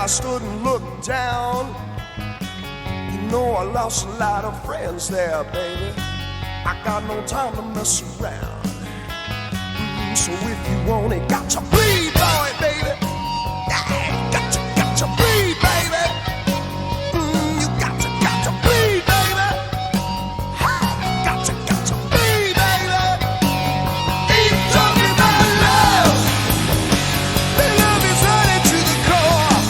I stood and looked down. You know I lost a lot of friends there, baby. I got no time to mess around. So if you want it, got to bleed, boy, baby. Yeah, got to bleed, baby. You got to bleed, baby. Got to bleed, baby. Keep talking about love. The love is running to the core.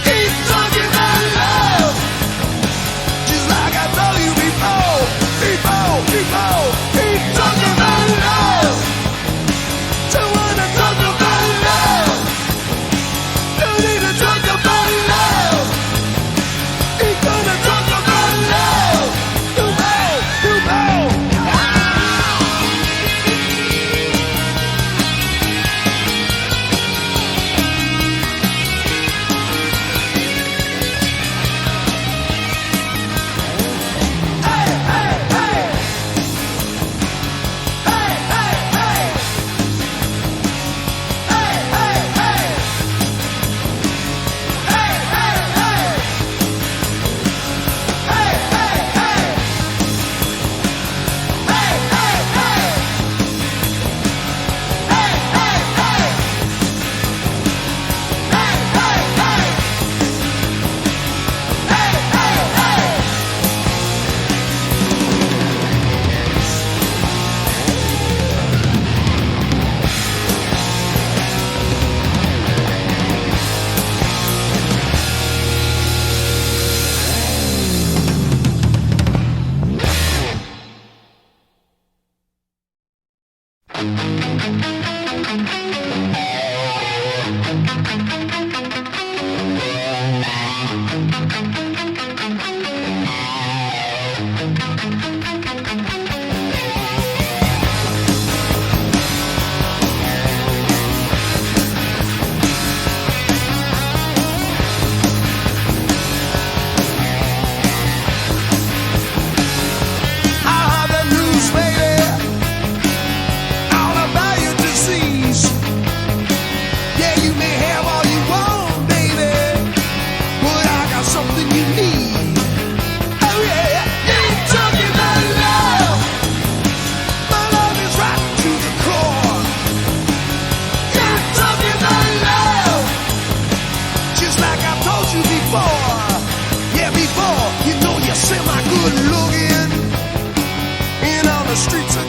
Keep talking about love. Just like I told you before. Keep talking about love. So wanna talk about love. You need to talk about love. Ain't gonna talk about love. You know. Before, you know you semi good looking, and on the streets of